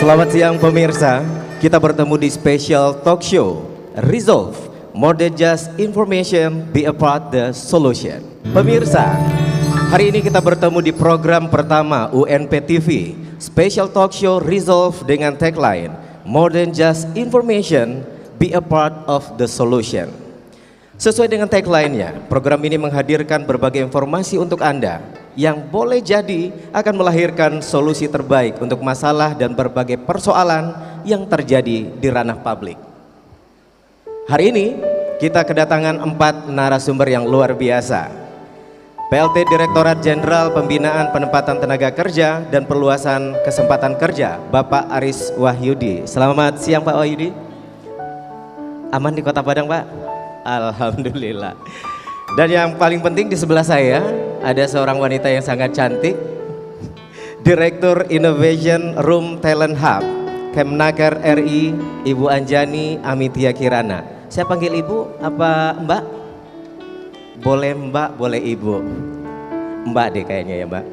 Selamat siang pemirsa, kita bertemu di special talk show Resolve, more than just information, be a part the solution. Pemirsa, hari ini kita bertemu di program pertama UNP TV, special talk show Resolve dengan tagline more than just information, be a part of the solution. Sesuai dengan tagline-nya, program ini menghadirkan berbagai informasi untuk Anda yang boleh jadi akan melahirkan solusi terbaik untuk masalah dan berbagai persoalan yang terjadi di ranah publik. Hari ini kita kedatangan 4 narasumber yang luar biasa. PLT Direktorat Jenderal Pembinaan Penempatan Tenaga Kerja dan Perluasan Kesempatan Kerja, Bapak Aris Wahyudi. Selamat siang Pak Wahyudi. Aman di Kota Padang Pak? Alhamdulillah. Dan yang paling penting di sebelah saya ada seorang wanita yang sangat cantik, Direktur Innovation Room Talent Hub Kemnaker RI, Ibu Anjani Amitia Kirana. Saya panggil Ibu apa Mbak? Boleh Mbak, boleh Ibu. Mbak deh kayaknya ya Mbak.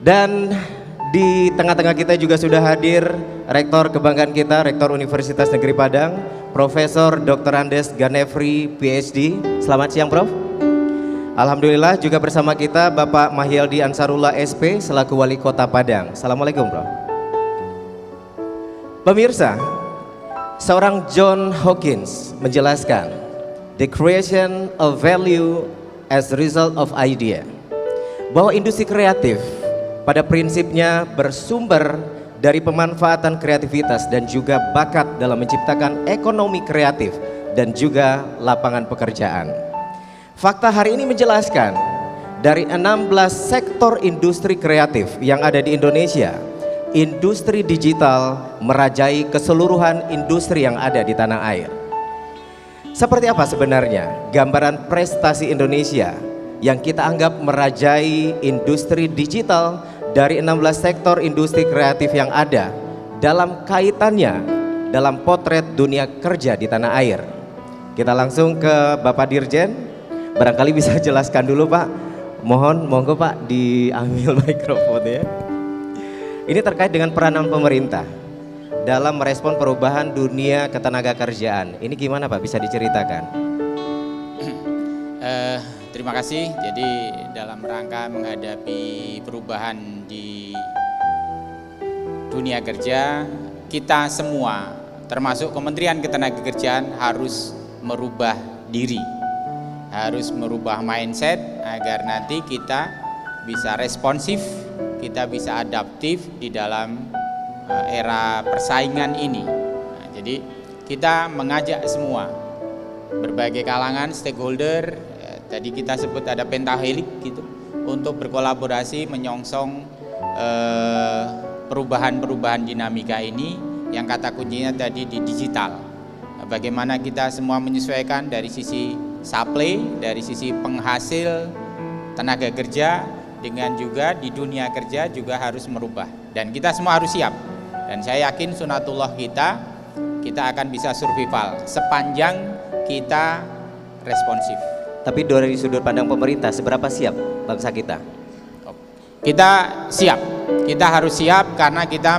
Dan di tengah-tengah kita juga sudah hadir Rektor kebanggaan kita, Rektor Universitas Negeri Padang, Profesor Dr. Andes Ganefri PhD. Selamat siang Prof. Alhamdulillah juga bersama kita Bapak Mahyaldi Ansarullah SP selaku Wali Kota Padang. Assalamualaikum Prof. Pemirsa, seorang John Hawkins menjelaskan the creation of value as a result of idea, bahwa industri kreatif pada prinsipnya bersumber dari pemanfaatan kreativitas dan juga bakat dalam menciptakan ekonomi kreatif dan juga lapangan pekerjaan. Fakta hari ini menjelaskan dari 16 sektor industri kreatif yang ada di Indonesia, industri digital merajai keseluruhan industri yang ada di tanah air. Seperti apa sebenarnya gambaran prestasi Indonesia yang kita anggap merajai industri digital dari 16 sektor industri kreatif yang ada dalam kaitannya dalam potret dunia kerja di tanah air? Kita langsung ke Bapak Dirjen. Barangkali bisa jelaskan dulu Pak. Mohon, monggo Pak diambil mikrofonnya. Ini terkait dengan peranan pemerintah dalam merespon perubahan dunia ketenaga kerjaan. Ini gimana Pak, bisa diceritakan? Terima kasih. Jadi dalam rangka menghadapi perubahan di dunia kerja, kita semua termasuk Kementerian Ketenagakerjaan harus merubah diri, harus merubah mindset agar nanti kita bisa responsif, kita bisa adaptif di dalam era persaingan ini. Nah, jadi kita mengajak semua berbagai kalangan stakeholder, tadi kita sebut ada pentahelik gitu, untuk berkolaborasi menyongsong perubahan-perubahan dinamika ini yang kata kuncinya tadi di digital. Bagaimana kita semua menyesuaikan dari sisi supply, dari sisi penghasil tenaga kerja, dengan juga di dunia kerja juga harus merubah, dan kita semua harus siap. Dan saya yakin sunatullah kita akan bisa survival sepanjang kita responsif. Tapi dari sudut pandang pemerintah, seberapa siap bangsa kita? Kita siap, kita harus siap karena kita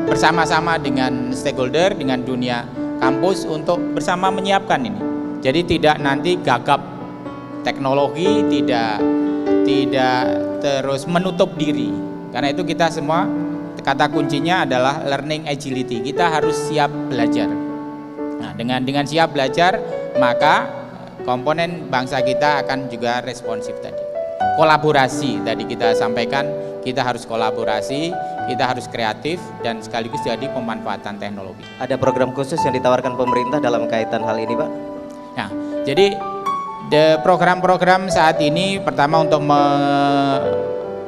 bersama-sama dengan stakeholder, dengan dunia kampus untuk bersama menyiapkan ini. Jadi tidak nanti gagap teknologi, tidak terus menutup diri. Karena itu kita semua, kata kuncinya adalah learning agility. Kita harus siap belajar. Nah, dengan siap belajar, maka komponen bangsa kita akan juga responsif tadi. Kolaborasi tadi kita sampaikan, kita harus kolaborasi, kita harus kreatif dan sekaligus jadi pemanfaatan teknologi. Ada program khusus yang ditawarkan pemerintah dalam kaitan hal ini Pak? Nah, jadi program-program saat ini pertama untuk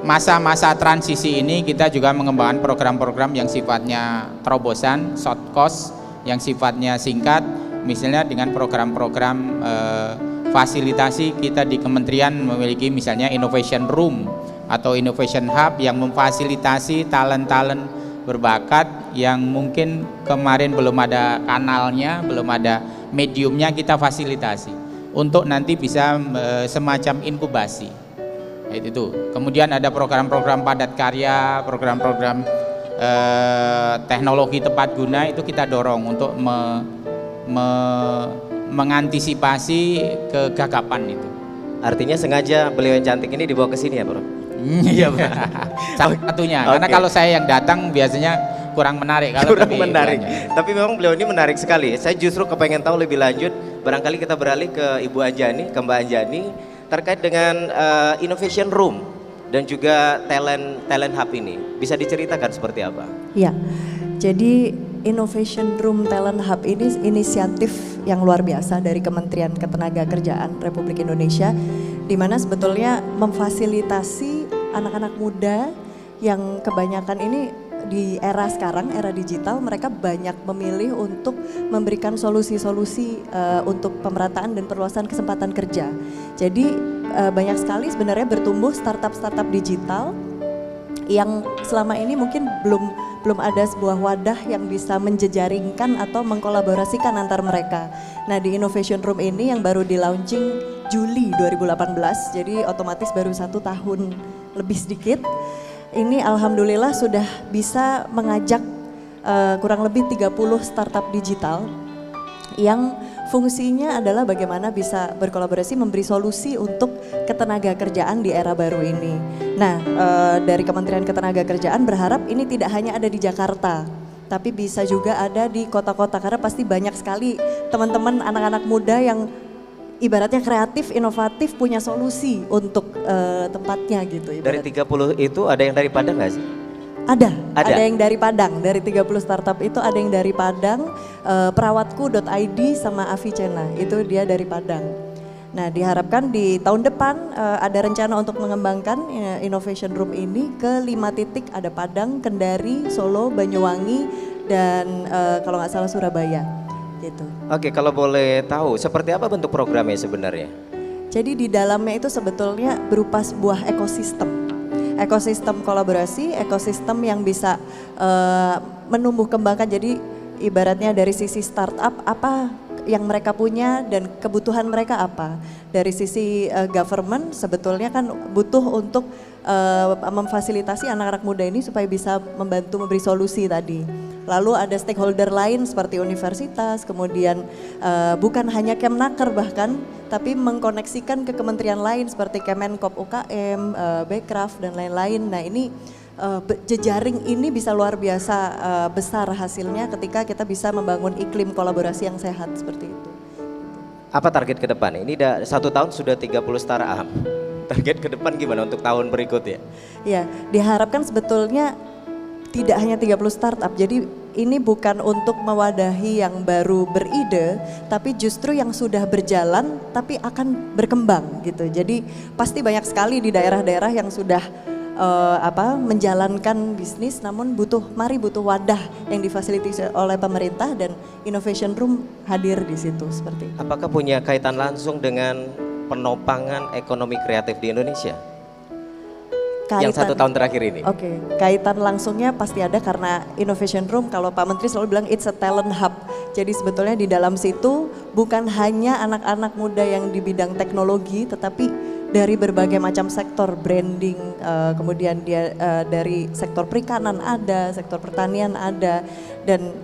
masa-masa transisi ini kita juga mengembangkan program-program yang sifatnya terobosan, short course, yang sifatnya singkat, misalnya dengan program-program fasilitasi. Kita di kementerian memiliki misalnya Innovation Room atau Innovation Hub yang memfasilitasi talent-talent berbakat yang mungkin kemarin belum ada kanalnya, belum ada mediumnya, kita fasilitasi untuk nanti bisa semacam inkubasi. Itu. Kemudian ada program-program padat karya, program-program teknologi tepat guna itu kita dorong untuk mengantisipasi kegagapan itu. Artinya sengaja beliau yang cantik ini dibawa ke sini ya, Bro? Iya, salah satunya. Karena kalau saya yang datang biasanya kurang menarik. Kurang menarik. Tapi memang beliau ini menarik sekali. Saya justru kepengen tahu lebih lanjut. Barangkali kita beralih ke Ibu Anjani, ke Mbak Anjani, terkait dengan Innovation Room dan juga talent hub ini. Bisa diceritakan seperti apa? Ya, jadi Innovation Room Talent Hub ini inisiatif yang luar biasa dari Kementerian Ketenagakerjaan Republik Indonesia, di mana sebetulnya memfasilitasi anak-anak muda yang kebanyakan ini di era sekarang, era digital, mereka banyak memilih untuk memberikan solusi-solusi untuk pemerataan dan perluasan kesempatan kerja. Jadi banyak sekali sebenarnya bertumbuh startup-startup digital yang selama ini mungkin belum ada sebuah wadah yang bisa menjejaringkan atau mengkolaborasikan antar mereka. Nah, di Innovation Room ini yang baru di launching Juli 2018, jadi otomatis baru 1 tahun lebih sedikit. Ini alhamdulillah sudah bisa mengajak kurang lebih 30 startup digital yang fungsinya adalah bagaimana bisa berkolaborasi memberi solusi untuk ketenagakerjaan di era baru ini. Nah, dari Kementerian Ketenagakerjaan berharap ini tidak hanya ada di Jakarta, tapi bisa juga ada di kota-kota, karena pasti banyak sekali teman-teman anak-anak muda yang ibaratnya kreatif, inovatif, punya solusi untuk tempatnya gitu. Dari 30 itu ada yang dari Padang nggak sih? Ada yang dari Padang, dari 30 startup itu ada yang dari Padang, perawatku.id sama Avicena, itu dia dari Padang. Nah, diharapkan di tahun depan ada rencana untuk mengembangkan Innovation Room ini ke 5 titik, ada Padang, Kendari, Solo, Banyuwangi, dan kalau nggak salah Surabaya. Gitu. Oke, kalau boleh tahu seperti apa bentuk programnya sebenarnya? Jadi di dalamnya itu sebetulnya berupa sebuah ekosistem kolaborasi, ekosistem yang bisa menumbuh kembangkan. Jadi ibaratnya dari sisi startup apa yang mereka punya dan kebutuhan mereka apa. Dari sisi government sebetulnya kan butuh untuk memfasilitasi anak-anak muda ini supaya bisa membantu memberi solusi tadi. Lalu ada stakeholder lain seperti universitas, kemudian bukan hanya Kemnaker bahkan, tapi mengkoneksikan ke kementerian lain seperti Kemenkop UKM, Bekraf dan lain-lain. Nah, ini jejaring ini bisa luar biasa besar hasilnya ketika kita bisa membangun iklim kolaborasi yang sehat seperti itu. Apa target ke depan? Ini udah 1 tahun sudah 30 startup. Target ke depan gimana untuk tahun berikutnya? Ya, diharapkan sebetulnya tidak hanya 30 startup, jadi ini bukan untuk mewadahi yang baru beride, tapi justru yang sudah berjalan tapi akan berkembang gitu. Jadi pasti banyak sekali di daerah-daerah yang sudah menjalankan bisnis, namun butuh wadah yang difasilitasi oleh pemerintah, dan Innovation Room hadir di situ seperti itu. Apakah punya kaitan langsung dengan penopangan ekonomi kreatif di Indonesia? Yang 1 tahun terakhir ini. Oke, kaitan langsungnya pasti ada karena Innovation Room, kalau Pak Menteri selalu bilang it's a talent hub. Jadi sebetulnya di dalam situ bukan hanya anak-anak muda yang di bidang teknologi, tetapi dari berbagai macam sektor, branding, kemudian dia dari sektor perikanan ada, sektor pertanian ada, dan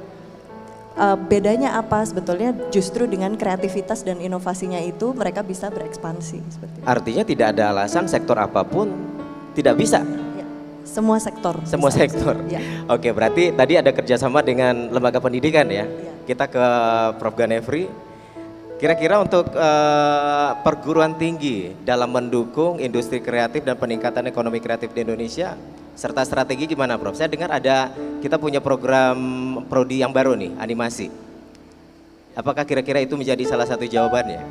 bedanya apa sebetulnya justru dengan kreativitas dan inovasinya itu mereka bisa berekspansi seperti itu. Artinya tidak ada alasan sektor apapun tidak bisa? Ya, semua sektor. Semua sektor? Ya. Oke, berarti tadi ada kerjasama dengan lembaga pendidikan ya? Ya. Kita ke Prof. Ganefri. Kira-kira untuk perguruan tinggi dalam mendukung industri kreatif dan peningkatan ekonomi kreatif di Indonesia, serta strategi gimana Prof? Saya dengar kita punya program prodi yang baru nih, animasi. Apakah kira-kira itu menjadi salah satu jawabannya?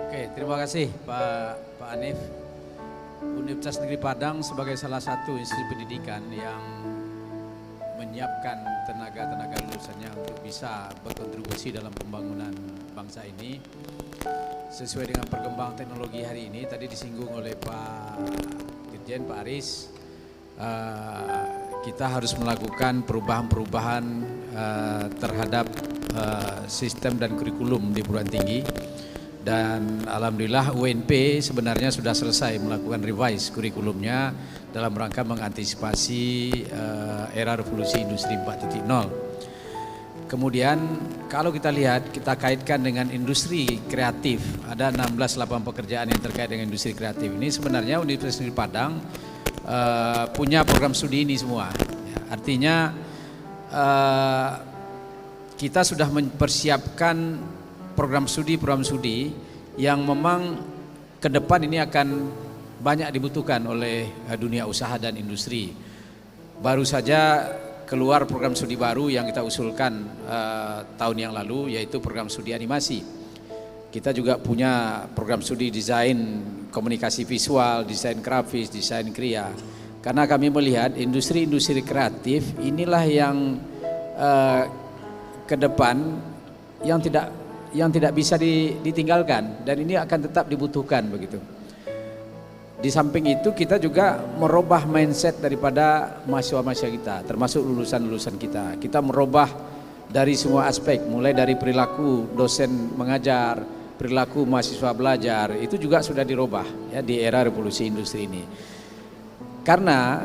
Oke, terima kasih Pak Hanif. Universitas Negeri Padang sebagai salah satu institusi pendidikan yang menyiapkan tenaga-tenaga lulusannya untuk bisa berkontribusi dalam pembangunan bangsa ini sesuai dengan perkembangan teknologi hari ini. Tadi disinggung oleh Pak Dirjen, Pak Aris, kita harus melakukan perubahan-perubahan terhadap sistem dan kurikulum di perguruan tinggi, Dan alhamdulillah UNP sebenarnya sudah selesai melakukan revise kurikulumnya dalam rangka mengantisipasi era revolusi industri 4.0. Kemudian kalau kita lihat, kita kaitkan dengan industri kreatif, ada 16 lapangan pekerjaan yang terkait dengan industri kreatif ini. Sebenarnya Universitas Negeri Padang punya program studi ini semua. Ya, artinya kita sudah mempersiapkan program studi yang memang ke depan ini akan banyak dibutuhkan oleh dunia usaha dan industri. Baru saja keluar program studi baru yang kita usulkan tahun yang lalu, yaitu program studi animasi. Kita juga punya program studi desain komunikasi visual, desain grafis, desain kriya. Karena kami melihat industri-industri kreatif inilah yang ke depan yang tidak bisa ditinggalkan, dan ini akan tetap dibutuhkan begitu. Di samping itu kita juga merubah mindset daripada mahasiswa-mahasiswa kita, termasuk lulusan-lulusan kita. Kita merubah dari semua aspek, mulai dari perilaku dosen mengajar, perilaku mahasiswa belajar, itu juga sudah dirubah ya di era revolusi industri ini. Karena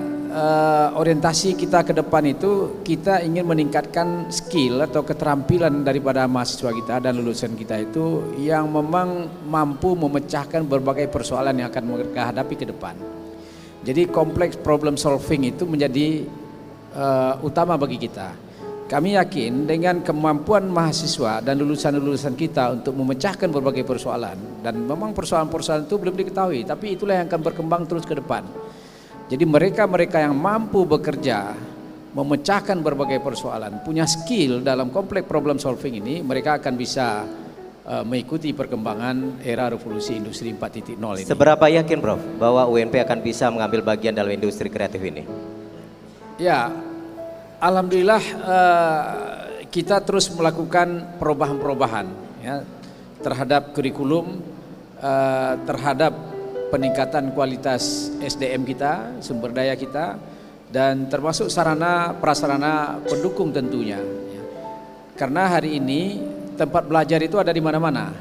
orientasi kita ke depan itu kita ingin meningkatkan skill atau keterampilan daripada mahasiswa kita dan lulusan kita itu yang memang mampu memecahkan berbagai persoalan yang akan mereka hadapi ke depan. Jadi kompleks problem solving itu menjadi utama bagi kita. Kami yakin dengan kemampuan mahasiswa dan lulusan-lulusan kita untuk memecahkan berbagai persoalan, dan memang persoalan-persoalan itu belum diketahui, tapi itulah yang akan berkembang terus ke depan. Jadi mereka-mereka yang mampu bekerja, memecahkan berbagai persoalan, punya skill dalam kompleks problem solving ini, mereka akan bisa mengikuti perkembangan era revolusi industri 4.0 ini. Seberapa yakin Prof bahwa UNP akan bisa mengambil bagian dalam industri kreatif ini? Ya, alhamdulillah kita terus melakukan perubahan-perubahan ya, terhadap kurikulum, terhadap peningkatan kualitas SDM kita, sumber daya kita, dan termasuk sarana prasarana pendukung tentunya. Karena hari ini tempat belajar itu ada di mana-mana.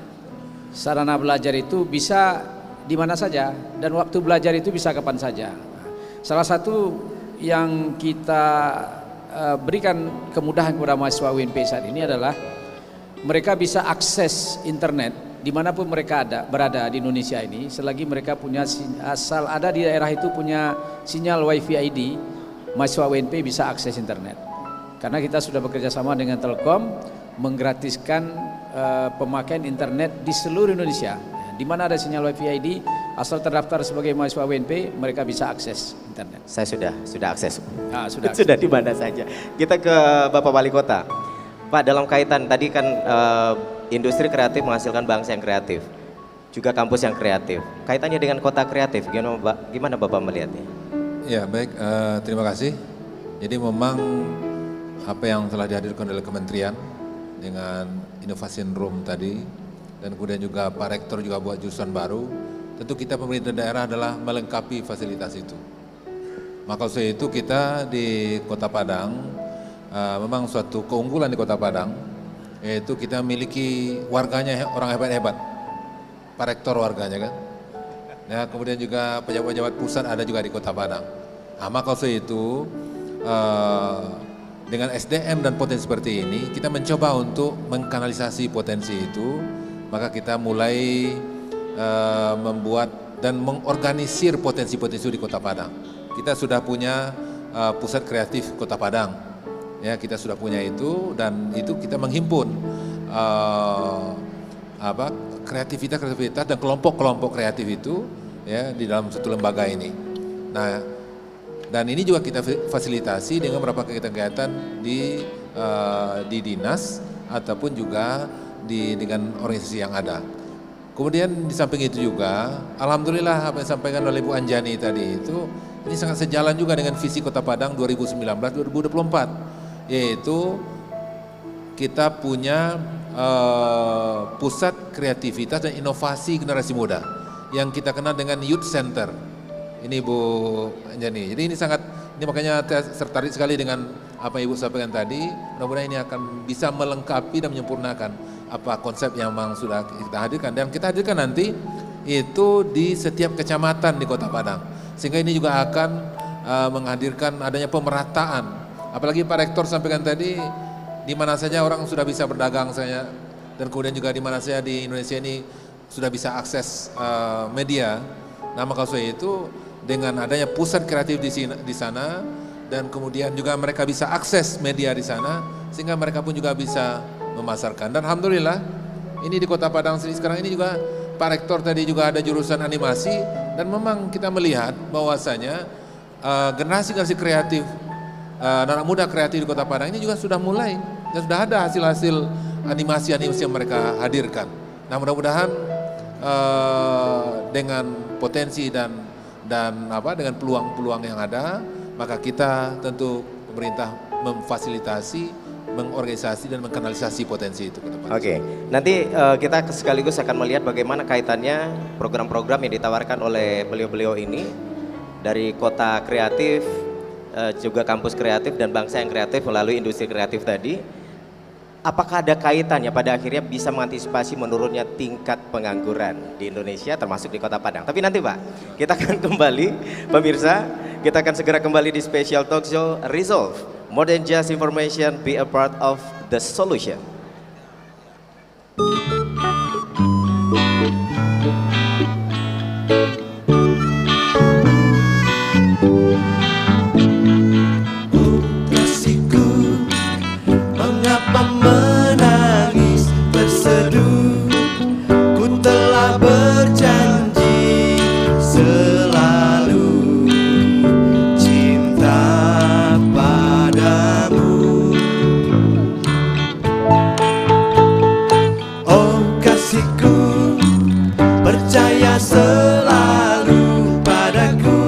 Sarana belajar itu bisa di mana saja, dan waktu belajar itu bisa kapan saja. Salah satu yang kita berikan kemudahan kepada mahasiswa UNP saat ini adalah mereka bisa akses internet dimanapun mereka berada di Indonesia ini, selagi mereka punya asal ada di daerah itu punya sinyal WiFi ID, mahasiswa UNP bisa akses internet. Karena kita sudah bekerja sama dengan Telkom menggratiskan pemakaian internet di seluruh Indonesia. Di mana ada sinyal WiFi ID, asal terdaftar sebagai mahasiswa UNP, mereka bisa akses internet. Saya sudah akses. Sudah. Sudah di mana saja. Kita ke Bapak Wali Kota. Pak, dalam kaitan tadi kan industri kreatif menghasilkan bangsa yang kreatif, juga kampus yang kreatif. Kaitannya dengan kota kreatif, gimana Bapak melihatnya? Ya baik, terima kasih. Jadi memang apa yang telah dihadirkan oleh Kementerian dengan Innovation Room tadi, dan kemudian juga Pak Rektor juga buat jurusan baru, tentu kita pemerintah daerah adalah melengkapi fasilitas itu. Maka oleh itu kita di Kota Padang, memang suatu keunggulan di Kota Padang, yaitu kita memiliki warganya orang hebat-hebat, Pak Rektor warganya kan. Ya, kemudian juga pejabat-pejabat pusat ada juga di Kota Padang. Nah, maka oleh itu dengan SDM dan potensi seperti ini, kita mencoba untuk mengkanalisasi potensi itu, maka kita mulai membuat dan mengorganisir potensi-potensi di Kota Padang. Kita sudah punya pusat kreatif Kota Padang. Ya, kita sudah punya itu, dan itu kita menghimpun kreativitas dan kelompok-kelompok kreatif itu ya di dalam satu lembaga ini. Nah, dan ini juga kita fasilitasi dengan beberapa kegiatan di dinas ataupun juga dengan organisasi yang ada. Kemudian di samping itu juga, alhamdulillah apa yang disampaikan oleh Bu Anjani tadi itu, ini sangat sejalan juga dengan visi Kota Padang 2019-2024. Yaitu kita punya pusat kreativitas dan inovasi generasi muda yang kita kenal dengan Youth Center. Ini Bu Anjani. Jadi ini makanya saya tertarik sekali dengan apa Ibu sampaikan tadi. Mudah-mudahan ini akan bisa melengkapi dan menyempurnakan apa konsep yang memang sudah kita hadirkan, dan kita hadirkan nanti itu di setiap kecamatan di Kota Padang, sehingga ini juga akan menghadirkan adanya pemerataan. Apalagi Pak Rektor sampaikan tadi, di mana saja orang sudah bisa berdagang saya, dan kemudian juga di mana saja di Indonesia ini sudah bisa akses media. Nah, maka itu dengan adanya pusat kreatif di sana, dan kemudian juga mereka bisa akses media di sana, sehingga mereka pun juga bisa memasarkan. Dan alhamdulillah ini di Kota Padang sekarang ini juga Pak Rektor tadi juga ada jurusan animasi, dan memang kita melihat bahwasanya generasi-generasi kreatif, anak muda kreatif di Kota Padang ini juga sudah mulai dan sudah ada hasil-hasil animasi-animasi yang mereka hadirkan. Nah, mudah-mudahan dengan potensi dan dengan peluang-peluang yang ada, maka kita tentu pemerintah memfasilitasi, mengorganisasi dan mengkanalisasi potensi itu ke depan. Oke, nanti kita sekaligus akan melihat bagaimana kaitannya program-program yang ditawarkan oleh beliau-beliau ini dari kota kreatif, juga kampus kreatif dan bangsa yang kreatif melalui industri kreatif tadi. Apakah ada kaitannya pada akhirnya bisa mengantisipasi menurunnya tingkat pengangguran di Indonesia termasuk di Kota Padang? Tapi nanti Pak, kita akan kembali, pemirsa, kita akan segera kembali di special talk show Resolve, More Than Just Information, Be a Part of the Solution. Menangis berseduh, ku telah berjanji selalu cinta padamu. Oh kasihku, percaya selalu padaku,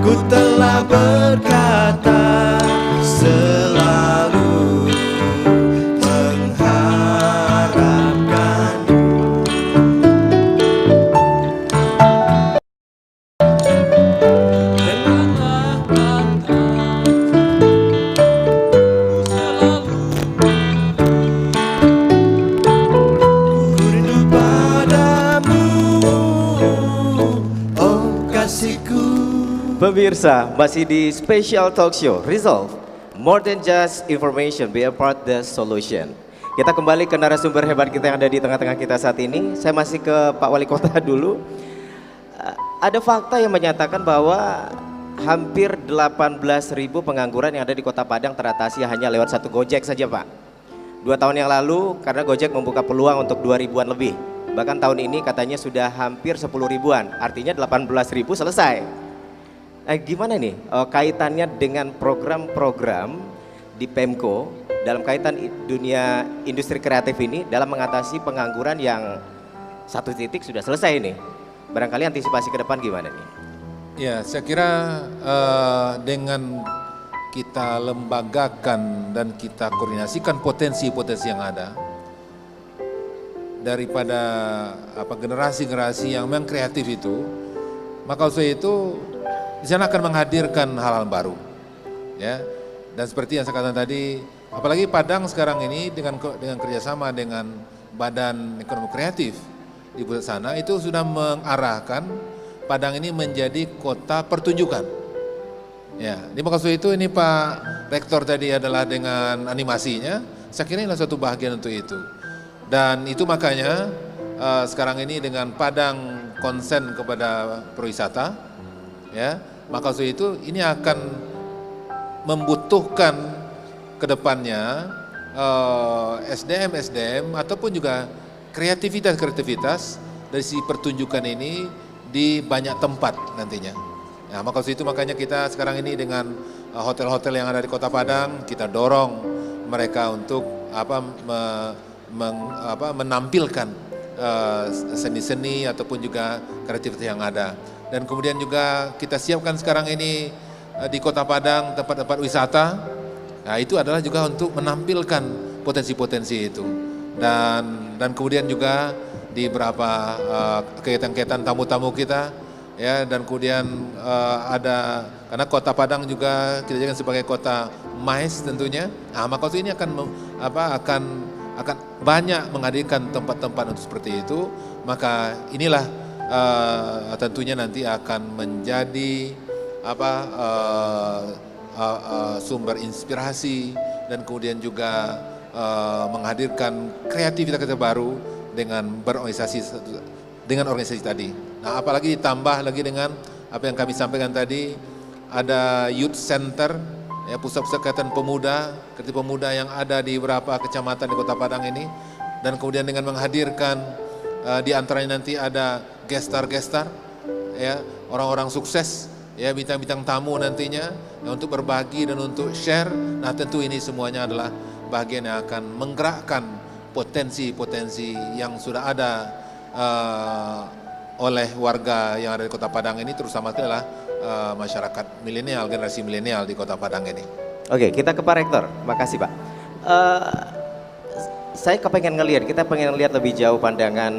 ku telah berkata selalu Pemirsa, masih di special talk show Resolve, More Than Just Information, Be a Part the Solution. Kita kembali ke narasumber hebat kita yang ada di tengah-tengah kita saat ini. Saya masih ke Pak Wali Kota dulu. Ada fakta yang menyatakan bahwa hampir 18.000 pengangguran yang ada di Kota Padang teratasi hanya lewat satu Gojek saja Pak. 2 tahun yang lalu karena Gojek membuka peluang untuk 2.000-an lebih. Bahkan tahun ini katanya sudah hampir 10 ribuan, artinya 18.000 selesai. Gimana nih kaitannya dengan program-program di Pemko dalam kaitan dunia industri kreatif ini dalam mengatasi pengangguran yang satu titik sudah selesai nih? Barangkali antisipasi ke depan gimana nih? Ya, saya kira dengan kita lembagakan dan kita koordinasikan potensi-potensi yang ada daripada generasi-generasi yang memang kreatif itu, maka usaha itu di sana akan menghadirkan hal-hal baru, ya. Dan seperti yang saya katakan tadi, apalagi Padang sekarang ini dengan kerjasama dengan Badan Ekonomi Kreatif di pusat sana itu sudah mengarahkan Padang ini menjadi kota pertunjukan. Ya, di maksud itu ini Pak Rektor tadi adalah dengan animasinya, saya kira inilah suatu bahagian untuk itu. Dan itu makanya sekarang ini dengan Padang konsen kepada perwisata, ya, maka itu ini akan membutuhkan ke depannya SDM ataupun juga kreativitas dari si pertunjukan ini di banyak tempat nantinya. Nah, maka itu makanya kita sekarang ini dengan hotel-hotel yang ada di Kota Padang, kita dorong mereka untuk menampilkan seni-seni ataupun juga kreativitas yang ada. Dan kemudian juga kita siapkan sekarang ini di Kota Padang tempat-tempat wisata. Nah, itu adalah juga untuk menampilkan potensi-potensi itu. Dan kemudian juga di beberapa kegiatan-kegiatan tamu-tamu kita, ya, dan kemudian ada karena Kota Padang juga kita jadikan sebagai kota MICE tentunya. Nah, maka ini akan akan banyak menghadirkan tempat-tempat untuk seperti itu, maka inilah tentunya nanti akan menjadi sumber inspirasi dan kemudian juga menghadirkan kreativitas kita baru dengan organisasi tadi. Nah, apalagi ditambah lagi dengan apa yang kami sampaikan tadi, ada youth center, ya, pusat-pusat kegiatan pemuda, kreatif pemuda yang ada di beberapa kecamatan di Kota Padang ini, dan kemudian dengan menghadirkan di antaranya nanti ada gestar-gestar, ya, orang-orang sukses, ya, bintang-bintang tamu nantinya, ya, untuk berbagi dan untuk share. Nah, tentu ini semuanya adalah bagian yang akan menggerakkan potensi-potensi yang sudah ada oleh warga yang ada di Kota Padang ini, terutama adalah masyarakat milenial, generasi milenial di Kota Padang ini. Oke, kita ke Pak Rektor. Makasih Pak. Saya kita pengen lihat lebih jauh pandangan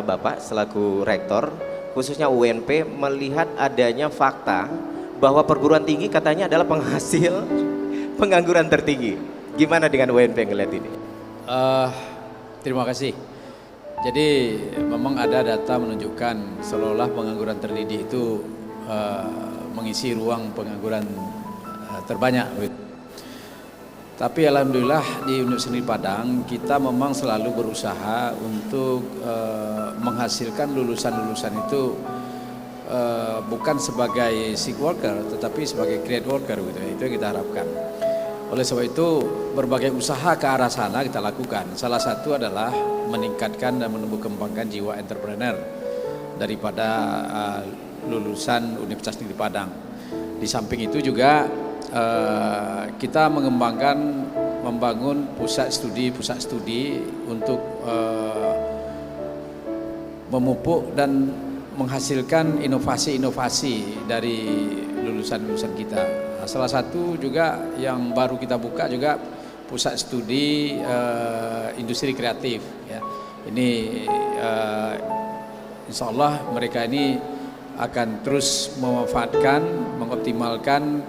Bapak selaku Rektor, khususnya UNP, melihat adanya fakta bahwa perguruan tinggi katanya adalah penghasil pengangguran tertinggi. Gimana dengan UNP ngelihat ini? Terima kasih. Jadi memang ada data menunjukkan seolah-olah pengangguran terdidik itu mengisi ruang pengangguran terbanyak. Tapi alhamdulillah di Universitas Negeri Padang kita memang selalu berusaha untuk menghasilkan lulusan-lulusan itu bukan sebagai sick worker tetapi sebagai create worker gitu. Itu yang kita harapkan. Oleh sebab itu berbagai usaha ke arah sana kita lakukan. Salah satu adalah meningkatkan dan menumbuh kembangkan jiwa entrepreneur daripada lulusan Universitas Negeri Padang. Di samping itu juga kita membangun pusat studi untuk memupuk dan menghasilkan inovasi-inovasi dari lulusan-lulusan kita. Nah, salah satu juga yang baru kita buka juga pusat studi industri kreatif. Ya. Ini insya Allah mereka ini akan terus memanfaatkan, mengoptimalkan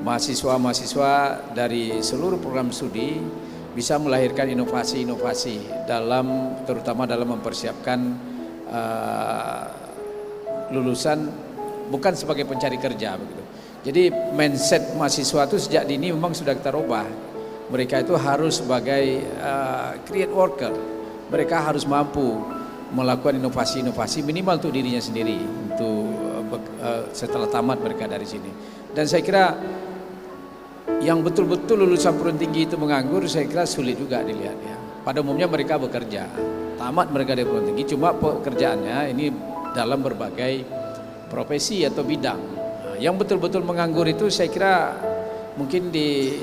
mahasiswa-mahasiswa dari seluruh program studi bisa melahirkan inovasi-inovasi terutama dalam mempersiapkan lulusan bukan sebagai pencari kerja begitu. Jadi mindset mahasiswa itu sejak dini memang sudah kita rubah. Mereka itu harus sebagai create worker. Mereka harus mampu melakukan inovasi-inovasi minimal untuk dirinya sendiri untuk setelah tamat mereka dari sini. Dan saya kira yang betul-betul lulusan perguruan tinggi itu menganggur, saya kira sulit juga dilihat ya. Pada umumnya mereka bekerja, tamat mereka dari perguruan tinggi, cuma pekerjaannya ini dalam berbagai profesi atau bidang. Nah, yang betul-betul menganggur itu saya kira mungkin di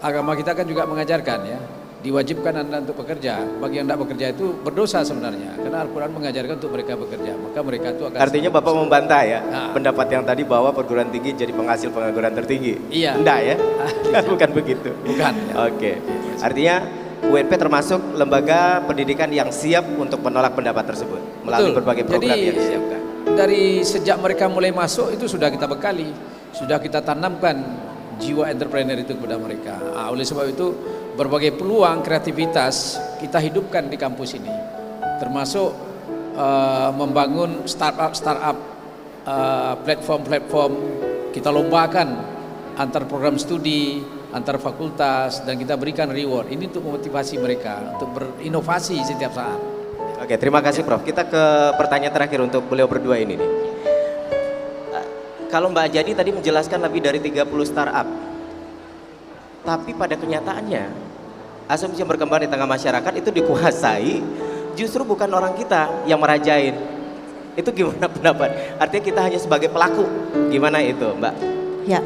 agama kita kan juga mengajarkan ya, diwajibkan Anda untuk bekerja. Bagi yang tidak bekerja itu berdosa sebenarnya, karena Al-Quran mengajarkan untuk mereka bekerja. Maka mereka itu akan. Artinya Bapak membantah ya pendapat yang tadi bahwa perguruan tinggi jadi penghasil pengangguran tertinggi. Iya. Enggak ya? Bukan begitu. Bukan. Ya. Oke. Artinya UNP termasuk lembaga pendidikan yang siap untuk menolak pendapat tersebut melalui berbagai program yang disiapkan. Dari sejak mereka mulai masuk itu sudah kita bekali, sudah kita tanamkan jiwa entrepreneur itu kepada mereka. Oleh sebab itu berbagai peluang kreativitas kita hidupkan di kampus ini, termasuk membangun startup platform kita lombakan antar program studi, antar fakultas, dan kita berikan reward. Ini untuk memotivasi mereka untuk berinovasi setiap saat. Oke, terima kasih Prof. Kita ke pertanyaan terakhir untuk beliau berdua ini nih. Kalau Mbak Jadi tadi menjelaskan lebih dari 30 startup, tapi pada kenyataannya asumsi yang berkembang di tengah masyarakat itu dikuasai justru bukan orang kita yang merajain. Itu gimana pendapat? Artinya kita hanya sebagai pelaku. Gimana itu Mbak? Ya,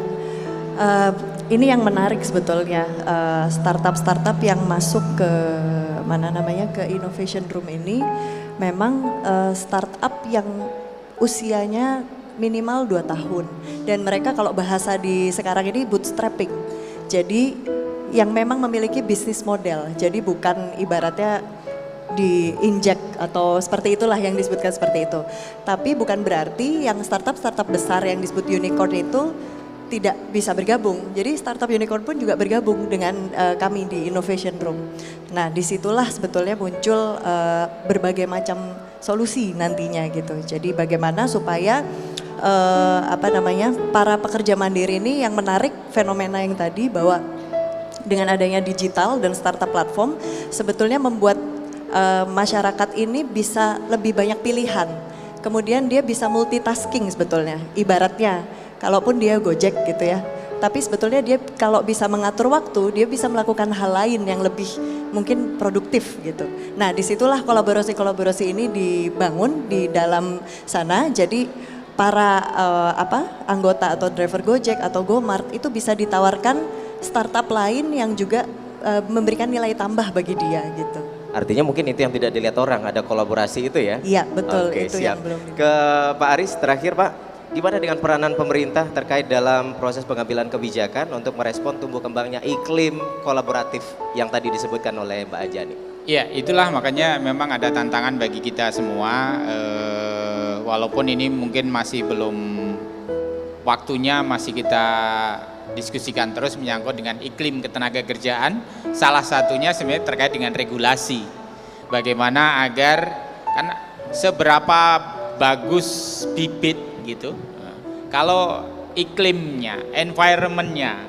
ini yang menarik sebetulnya, startup-startup yang masuk ke ke innovation room ini memang startup yang usianya minimal 2 tahun, dan mereka kalau bahasa di sekarang ini bootstrapping. Jadi yang memang memiliki bisnis model, jadi bukan ibaratnya diinjek atau seperti itulah yang disebutkan seperti itu. Tapi bukan berarti yang startup besar yang disebut unicorn itu tidak bisa bergabung. Jadi startup unicorn pun juga bergabung dengan kami di Innovation Room. Nah, disitulah sebetulnya muncul berbagai macam solusi nantinya gitu. Jadi bagaimana supaya para pekerja mandiri ini yang menarik fenomena yang tadi bahwa dengan adanya digital dan startup platform sebetulnya membuat masyarakat ini bisa lebih banyak pilihan. Kemudian dia bisa multitasking sebetulnya, ibaratnya kalaupun dia Gojek gitu ya. Tapi sebetulnya dia kalau bisa mengatur waktu, dia bisa melakukan hal lain yang lebih mungkin produktif gitu. Nah, disitulah kolaborasi-kolaborasi ini dibangun di dalam sana. Jadi para anggota atau driver Gojek atau Gomart itu bisa ditawarkan startup lain yang juga memberikan nilai tambah bagi dia gitu. Artinya mungkin itu yang tidak dilihat orang, ada kolaborasi itu ya? Iya betul, Oke, itu siap. yang belum. Ke Pak Aris terakhir Pak, gimana dengan peranan pemerintah terkait dalam proses pengambilan kebijakan untuk merespon tumbuh kembangnya iklim kolaboratif yang tadi disebutkan oleh Mbak Anjani? Ya, itulah makanya memang ada tantangan bagi kita semua, walaupun ini mungkin masih belum waktunya, masih kita diskusikan terus menyangkut dengan iklim ketenagakerjaan. Salah satunya sebenarnya terkait dengan regulasi. Bagaimana agar kan seberapa bagus bibit gitu, kalau iklimnya, environmentnya,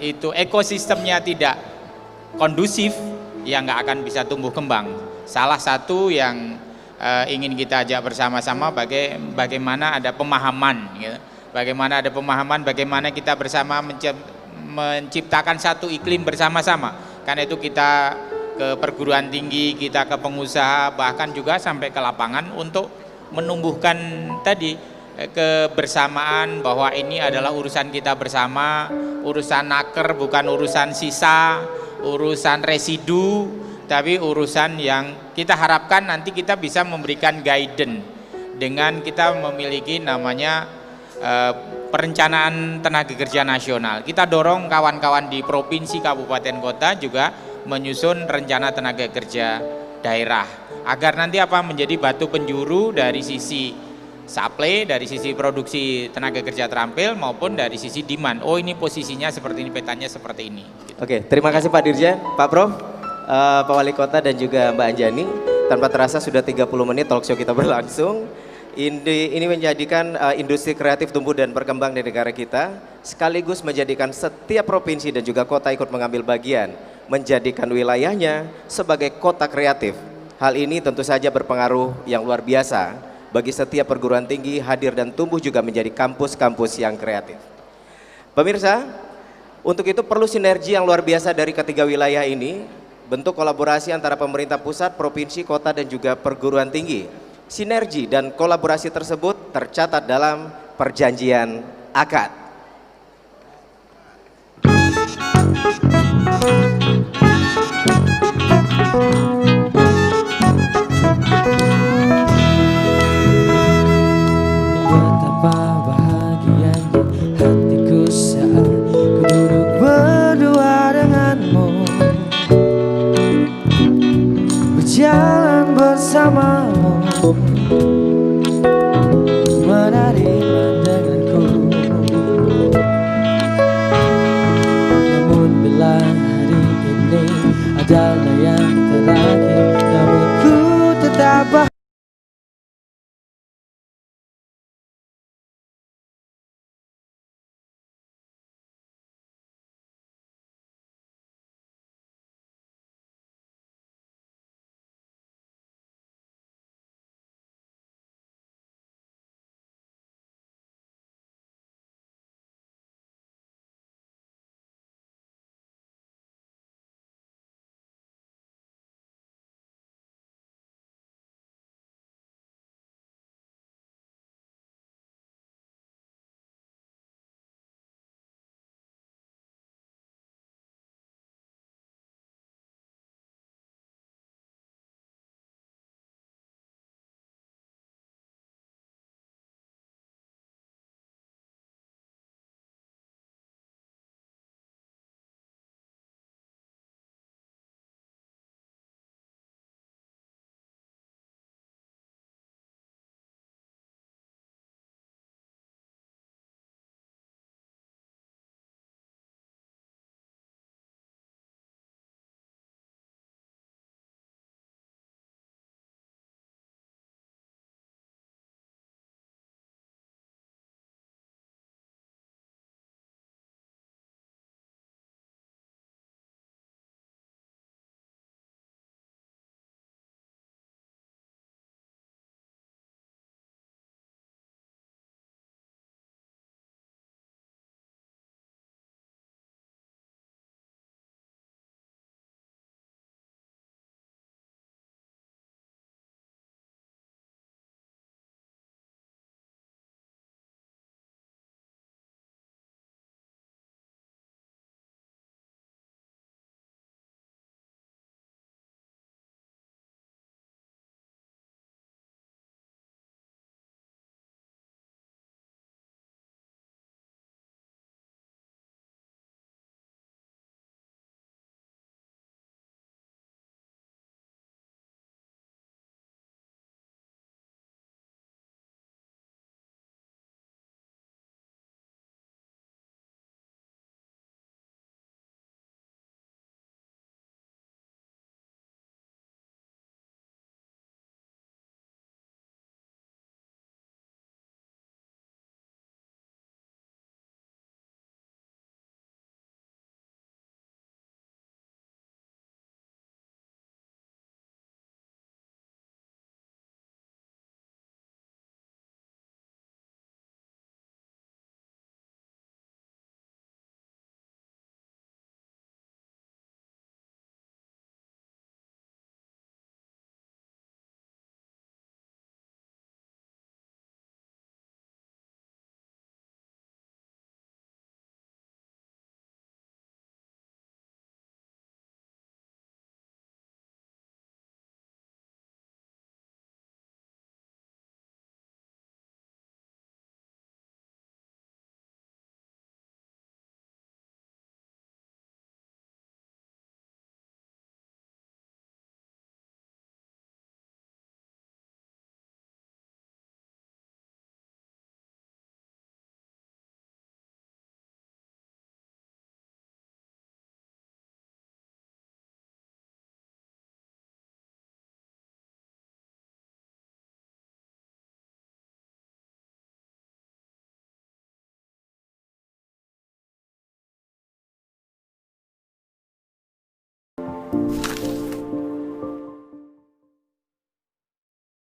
itu ekosistemnya tidak kondusif, ya nggak akan bisa tumbuh kembang. Salah satu yang ingin kita ajak bersama-sama bagaimana ada pemahaman gitu. Bagaimana ada pemahaman, bagaimana kita bersama menciptakan satu iklim bersama-sama. Karena itu kita ke perguruan tinggi, kita ke pengusaha, bahkan juga sampai ke lapangan untuk menumbuhkan tadi kebersamaan bahwa ini adalah urusan kita bersama, urusan naker bukan urusan sisa, urusan residu, tapi urusan yang kita harapkan nanti kita bisa memberikan guidance dengan kita memiliki namanya perencanaan tenaga kerja nasional. Kita dorong kawan-kawan di provinsi, kabupaten, kota juga menyusun rencana tenaga kerja daerah agar nanti menjadi batu penjuru dari sisi supply, dari sisi produksi tenaga kerja terampil maupun dari sisi demand. Oh, ini posisinya seperti ini, petanya seperti ini. Oke, terima kasih Pak Dirjen, Pak Prof, Pak Wali Kota dan juga Mbak Anjani. Tanpa terasa sudah 30 menit talk show kita berlangsung. Ini menjadikan industri kreatif tumbuh dan berkembang di negara kita, sekaligus menjadikan setiap provinsi dan juga kota ikut mengambil bagian, menjadikan wilayahnya sebagai kota kreatif. Hal ini tentu saja berpengaruh yang luar biasa bagi setiap perguruan tinggi hadir dan tumbuh juga menjadi kampus-kampus yang kreatif. Pemirsa, untuk itu perlu sinergi yang luar biasa dari ketiga wilayah ini, bentuk kolaborasi antara pemerintah pusat, provinsi, kota dan juga perguruan tinggi. Sinergi dan kolaborasi tersebut tercatat dalam perjanjian akad.